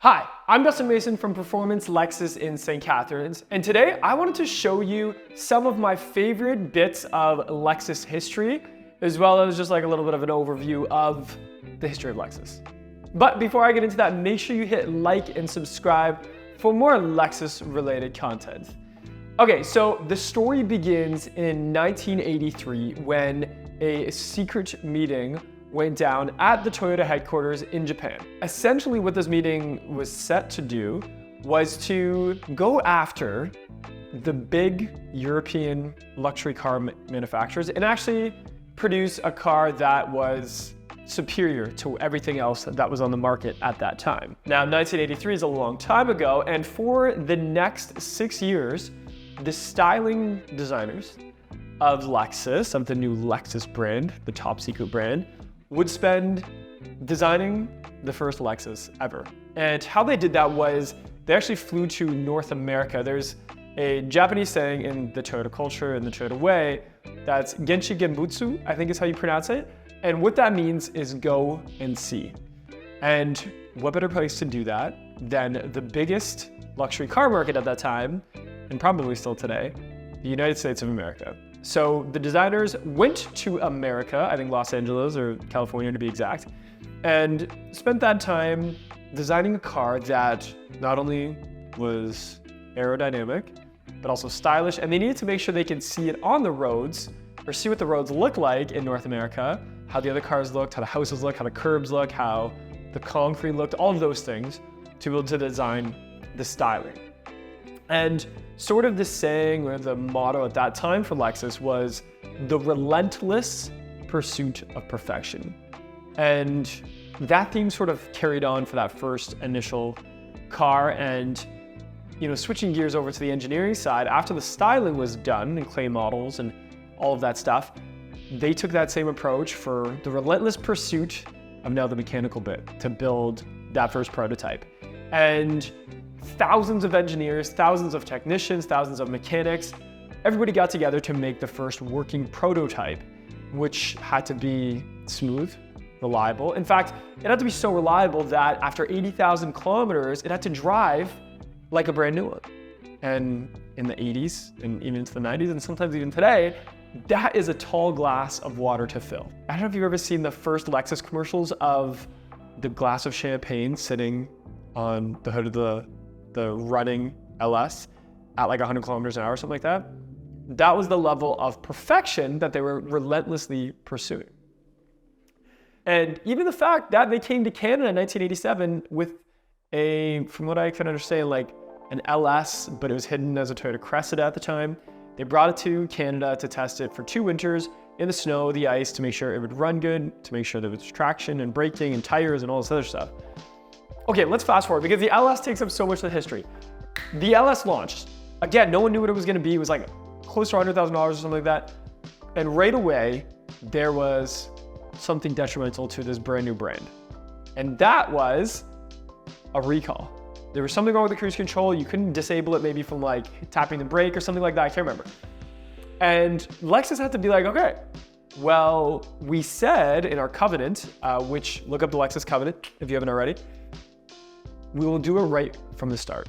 Hi, I'm Dustin Mason from Performance Lexus in St. Catharines, and today I wanted to show you some of my favorite bits of Lexus history, as well as just like a little bit of an overview of the history of Lexus. But before I get into that, make sure you hit like and subscribe for more Lexus related content. Okay, so the story begins in 1983 when a secret meeting went down at the Toyota headquarters in Japan. Essentially what this meeting was set to do was to go after the big European luxury car manufacturers and actually produce a car that was superior to everything else that was on the market at that time. Now, 1983 is a long time ago, and for the next 6 years, the styling designers of Lexus, of the new Lexus brand, the top secret brand, would spend designing the first Lexus ever. And how they did that was they actually flew to North America. There's a Japanese saying in the Toyota culture, in the Toyota way, that's Genshi Genbutsu, I think is how you pronounce it. And what that means is go and see. And what better place to do that than the biggest luxury car market at that time, and probably still today, the United States of America. So the designers went to America, I think Los Angeles or California to be exact, and spent that time designing a car that not only was aerodynamic, but also stylish, and they needed to make sure they could see it on the roads, or see what the roads look like in North America, how the other cars looked, how the houses looked, how the curbs looked, how the concrete looked, all of those things, to be able to design the styling. And sort of the saying or the motto at that time for Lexus was the relentless pursuit of perfection. And that theme sort of carried on for that first initial car. And switching gears over to the engineering side, after the styling was done and clay models and all of that stuff, they took that same approach for the relentless pursuit of now the mechanical bit to build that first prototype. And thousands of engineers, thousands of technicians, thousands of mechanics, everybody got together to make the first working prototype, which had to be smooth, reliable. In fact, it had to be so reliable that after 80,000 kilometers, it had to drive like a brand new one. And in the 80s and even into the 90s and sometimes even today, that is a tall glass of water to fill. I don't know if you've ever seen the first Lexus commercials of the glass of champagne sitting on the hood of the running LS at like 100 kilometers an hour or something like that. That was the level of perfection that they were relentlessly pursuing. And even the fact that they came to Canada in 1987 with from what I can understand, like an LS, but it was hidden as a Toyota Cressida at the time. They brought it to Canada to test it for 2 winters in the snow, the ice, to make sure it would run good, to make sure there was traction and braking and tires and all this other stuff. Okay, let's fast forward because the LS takes up so much of the history. The LS launched. Again, no one knew what it was gonna be. It was like close to $100,000 or something like that. And right away, there was something detrimental to this brand new brand. And that was a recall. There was something wrong with the cruise control. You couldn't disable it maybe from like tapping the brake or something like that. I can't remember. And Lexus had to be like, okay, well, we said in our covenant, which look up the Lexus covenant if you haven't already, we will do it right from the start.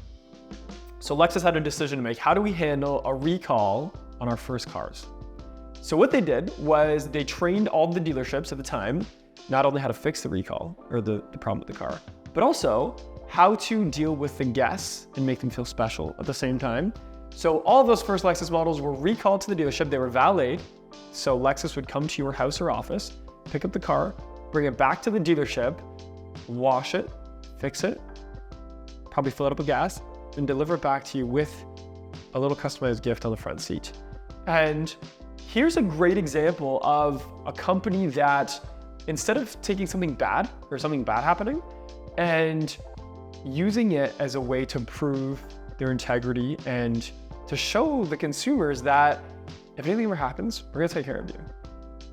So Lexus had a decision to make. How do we handle a recall on our first cars? So what they did was they trained all the dealerships at the time, not only how to fix the recall or the problem with the car, but also how to deal with the guests and make them feel special at the same time. So all of those first Lexus models were recalled to the dealership. They were valeted. So Lexus would come to your house or office, pick up the car, bring it back to the dealership, wash it, fix it, probably fill it up with gas, and deliver it back to you with a little customized gift on the front seat. And here's a great example of a company that, instead of taking something bad or something bad happening and using it as a way to prove their integrity and to show the consumers that if anything ever happens, we're gonna take care of you.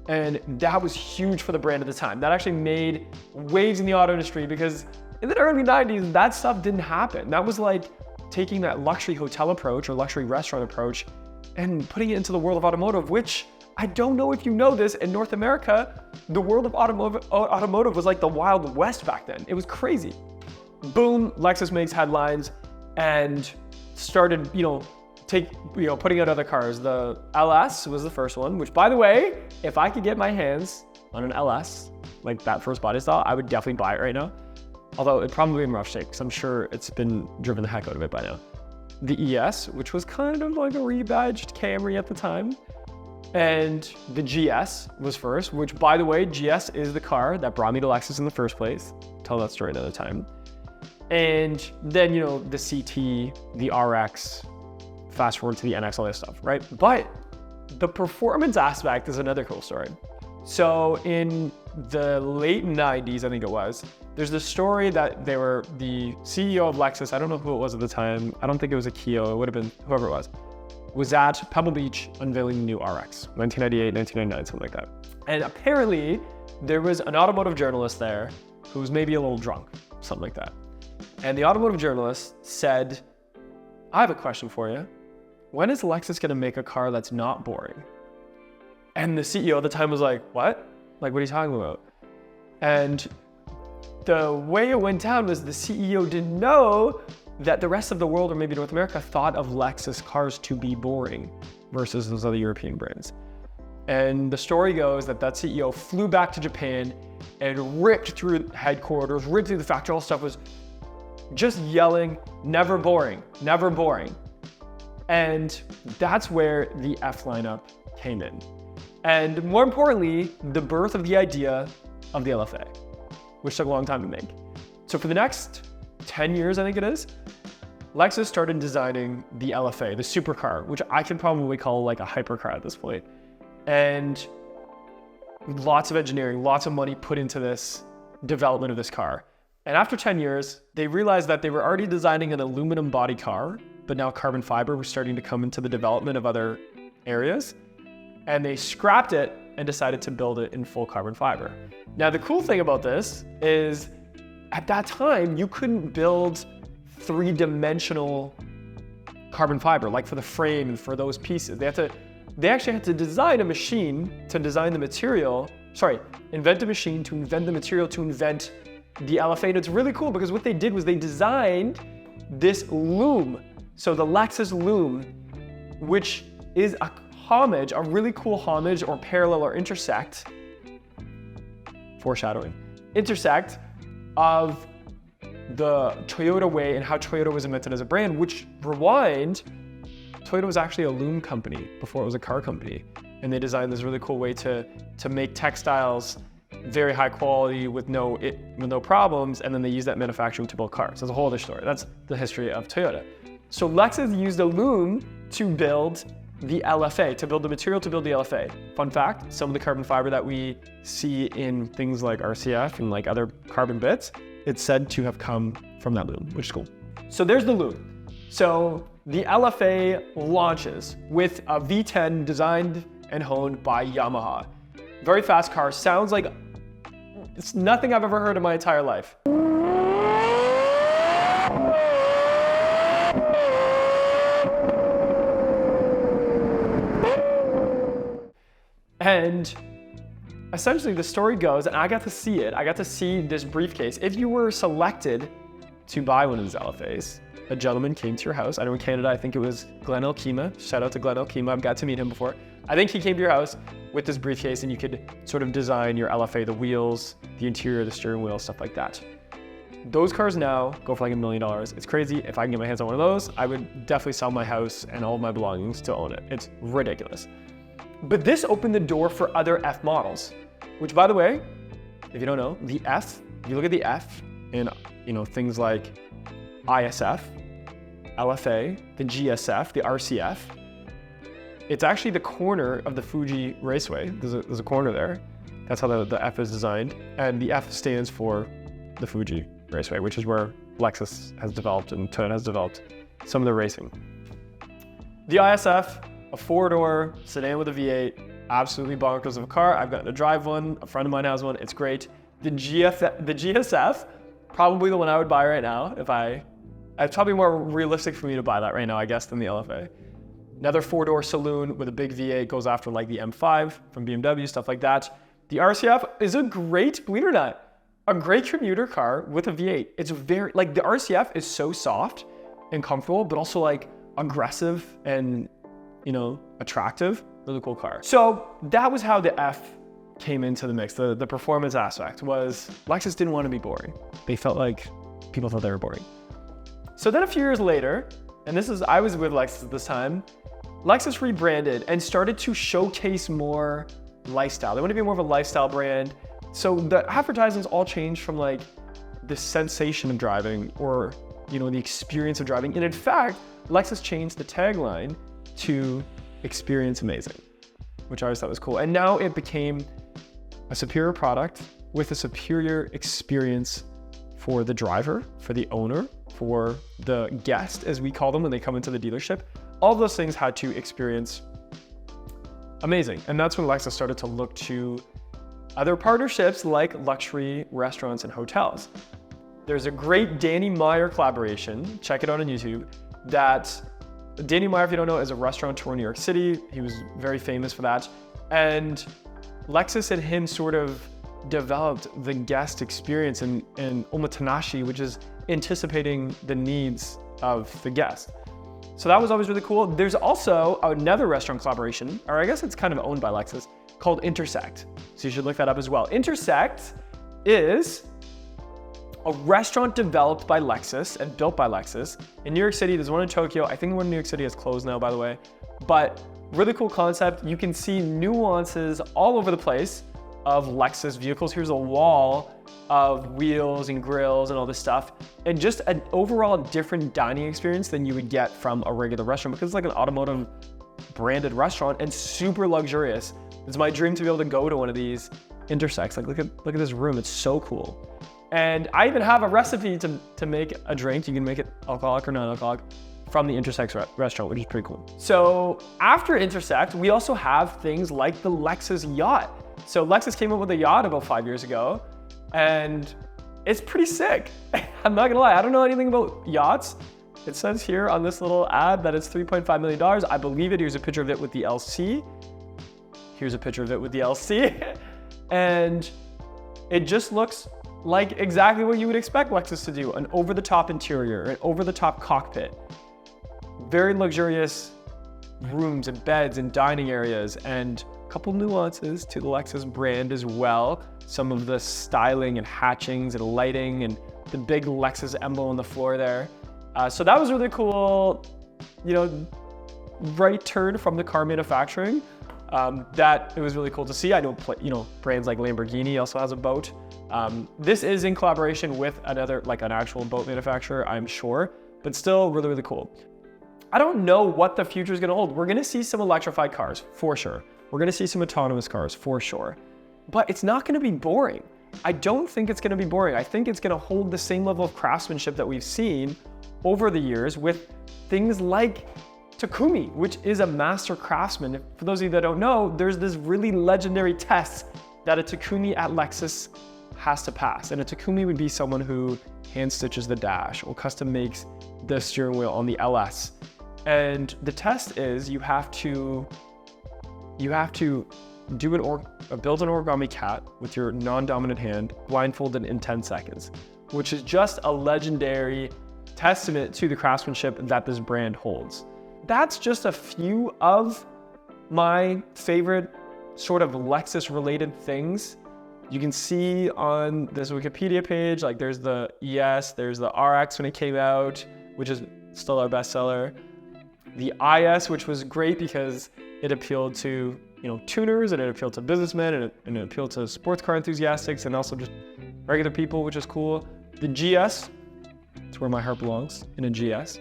And that was huge for the brand at the time. That actually made waves in the auto industry because in the early 90s, that stuff didn't happen. That was like taking that luxury hotel approach or luxury restaurant approach and putting it into the world of automotive, which I don't know if you know this, in North America, the world of automotive was like the Wild West back then. It was crazy. boom, Lexus makes headlines and started, putting out other cars. The LS was the first one, which, by the way, if I could get my hands on an LS, like that first body style, I would definitely buy it right now. Although it'd probably be in rough shape, because I'm sure it's been driven the heck out of it by now. The ES, which was kind of like a rebadged Camry at the time. And the GS was first, which, by the way, GS is the car that brought me to Lexus in the first place. Tell that story another time. And then, the CT, the RX, fast forward to the NX, all this stuff, right? But the performance aspect is another cool story. So in the late 90s, I think it was, there's this story that they were the CEO of Lexus, I don't know who it was at the time, I don't think it was a Keo, it would have been whoever it was at Pebble Beach unveiling the new RX, 1998, 1999, something like that. And apparently there was an automotive journalist there who was maybe a little drunk, something like that. And the automotive journalist said, I have a question for you. When is Lexus gonna make a car that's not boring? And the CEO at the time was like, what? Like, what are you talking about? And the way it went down was the CEO didn't know that the rest of the world, or maybe North America, thought of Lexus cars to be boring versus those other European brands. And the story goes that that CEO flew back to Japan and ripped through headquarters, ripped through the factory, all stuff was just yelling, never boring, never boring. And that's where the F lineup came in. And more importantly, the birth of the idea of the LFA, which took a long time to make. So for the next 10 years, I think it is, Lexus started designing the LFA, the supercar, which I can probably call like a hypercar at this point. And lots of engineering, lots of money put into this development of this car. And after 10 years, they realized that they were already designing an aluminum body car, but now carbon fiber was starting to come into the development of other areas. And they scrapped it and decided to build it in full carbon fiber. Now, the cool thing about this is at that time, you couldn't build three-dimensional carbon fiber, like for the frame and for those pieces. They actually had to design a machine to design the material, invent a machine to invent the material to invent the LFA. And it's really cool because what they did was they designed this loom. So the Lexus loom, which is a homage, a really cool homage or parallel or intersect, foreshadowing, intersect of the Toyota way and how Toyota was invented as a brand, which rewind, Toyota was actually a loom company before it was a car company. And they designed this really cool way to make textiles very high quality with no problems, and then they use that manufacturing to build cars. That's a whole other story. That's the history of Toyota. So Lexus used a loom to build the LFA, to build the material to build the LFA. Fun fact, some of the carbon fiber that we see in things like RCF and like other carbon bits, it's said to have come from that loom, which is cool. So there's the loom. So the LFA launches with a V10 designed and honed by Yamaha. Very fast car, sounds like it's nothing I've ever heard in my entire life. And essentially the story goes, and I got to see it, I got to see this briefcase. If you were selected to buy one of these LFAs, a gentleman came to your house. I know in Canada, I think it was Glenn Elkema. Shout out to Glenn Elkema, I've got to meet him before. I think he came to your house with this briefcase and you could sort of design your LFA, the wheels, the interior, the steering wheel, stuff like that. Those cars now go for like $1 million. It's crazy. If I can get my hands on one of those, I would definitely sell my house and all of my belongings to own it. It's ridiculous. But this opened the door for other F models, which, by the way, if you don't know, the F, if you look at the F in things like ISF, LFA, the GSF, the RCF, it's actually the corner of the Fuji Raceway. There's a corner there. That's how the F is designed. And the F stands for the Fuji Raceway, which is where Lexus has developed and Toyota has developed some of their racing. The ISF, a four-door sedan with a V8, absolutely bonkers of a car. I've gotten to drive one. A friend of mine has one. It's great. The GSF, probably the one I would buy right now. It's probably more realistic for me to buy that right now, I guess, than the LFA. Another four-door saloon with a big V8 goes after like the M5 from BMW, stuff like that. The RCF is a great, believe it or not, a great commuter car with a V8. It's very, like the RCF is so soft and comfortable, but also like aggressive and, attractive. Really cool car. So that was how the F came into the mix. The performance aspect was Lexus didn't want to be boring. They felt like people thought they were boring. So then a few years later, and I was with Lexus at this time, Lexus rebranded and started to showcase more lifestyle. They want to be more of a lifestyle brand. So the advertisements all changed from like the sensation of driving or, the experience of driving. And in fact, Lexus changed the tagline to experience amazing, which I always thought was cool. And now it became a superior product with a superior experience for the driver, for the owner, for the guest, as we call them when they come into the dealership. All of those things had to experience amazing. And that's when Lexus started to look to other partnerships like luxury restaurants and hotels. There's a great Danny Meyer collaboration, check it out on YouTube, that Danny Meyer, if you don't know, is a restaurateur in New York City. He was very famous for that. And Lexus and him sort of developed the guest experience and omotenashi, which is anticipating the needs of the guest. So that was always really cool. There's also another restaurant collaboration, or I guess it's kind of owned by Lexus, called Intersect. So you should look that up as well. Intersect is a restaurant developed by Lexus and built by Lexus. In New York City, there's one in Tokyo. I think the one in New York City has closed now, by the way. But really cool concept. You can see nuances all over the place of Lexus vehicles. Here's a wall of wheels and grills and all this stuff. And just an overall different dining experience than you would get from a regular restaurant, because it's like an automotive branded restaurant and super luxurious. It's my dream to be able to go to one of these Intersects. Like look at this room, it's so cool. And I even have a recipe to make a drink. You can make it alcoholic or non-alcoholic from the Intersect restaurant, which is pretty cool. So after Intersect, we also have things like the Lexus Yacht. So Lexus came up with a yacht about 5 years ago, and it's pretty sick. I'm not gonna lie, I don't know anything about yachts. It says here on this little ad that it's $3.5 million. I believe it. Here's a picture of it with the LC. Here's a picture of it with the LC. And it just looks like exactly what you would expect Lexus to do. An over-the-top interior, an over-the-top cockpit, very luxurious rooms and beds and dining areas, and a couple nuances to the Lexus brand as well. Some of the styling and hatchings and lighting and the big Lexus emblem on the floor there. So that was really cool, right turn from the car manufacturing. That it was really cool to see. I know, brands like Lamborghini also has a boat. This is in collaboration with another, like an actual boat manufacturer, I'm sure, but still really, really cool. I don't know what the future is gonna hold. We're gonna see some electrified cars, for sure. We're gonna see some autonomous cars, for sure. But it's not gonna be boring. I don't think it's gonna be boring. I think it's gonna hold the same level of craftsmanship that we've seen over the years with things like Takumi, which is a master craftsman. For those of you that don't know, there's this really legendary test that a Takumi at Lexus has to pass. And a Takumi would be someone who hand stitches the dash or custom makes the steering wheel on the LS. And the test is you have to build an origami cat with your non-dominant hand, blindfolded in 10 seconds, which is just a legendary testament to the craftsmanship that this brand holds. That's just a few of my favorite sort of Lexus related things. You can see on this Wikipedia page, like there's the ES, there's the RX when it came out, which is still our bestseller. The IS, which was great because it appealed to tuners, and it appealed to businessmen, and it appealed to sports car enthusiasts, and also just regular people, which is cool. The GS, it's where my heart belongs, in a GS.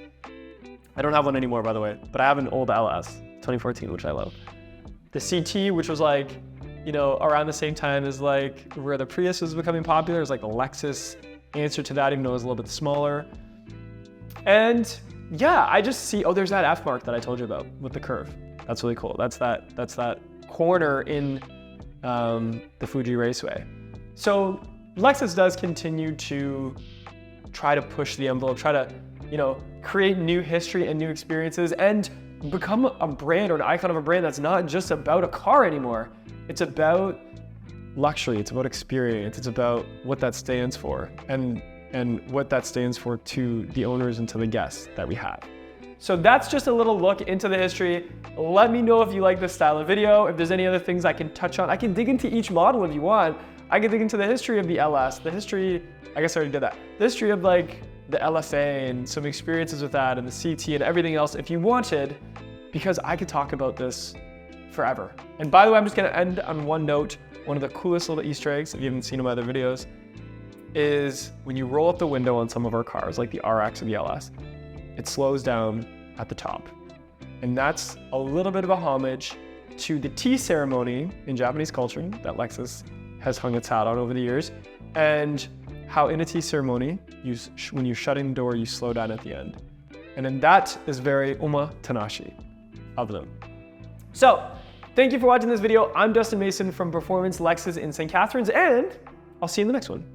I don't have one anymore, by the way, but I have an old LS, 2014, which I love. The CT, which was like, around the same time as like where the Prius was becoming popular, is like the Lexus answer to that, even though it was a little bit smaller. And yeah, I just see, there's that F mark that I told you about with the curve. That's really cool. That's that corner in the Fuji Raceway. So Lexus does continue to try to push the envelope, try to, create new history and new experiences, and become a brand or an icon of a brand that's not just about a car anymore. It's about luxury, it's about experience, it's about what that stands for and what that stands for to the owners and to the guests that we have. So that's just a little look into the history. Let me know if you like this style of video. If there's any other things I can touch on, I can dig into each model if you want. I can dig into the history of the LS, the history, I guess I already did that. The history of like the LFA and some experiences with that and the CT and everything else if you wanted, because I could talk about this forever. And by the way, I'm just gonna end on one note. One of the coolest little Easter eggs, if you haven't seen in my other videos, is when you roll up the window on some of our cars, like the RX or the LS, it slows down at the top. And that's a little bit of a homage to the tea ceremony in Japanese culture that Lexus has hung its hat on over the years, and how in a tea ceremony, when you're shutting the door, you slow down at the end. And then that is very omo-tenashi of them. So, thank you for watching this video. I'm Dustin Mason from Performance Lexus in St. Catharines, and I'll see you in the next one.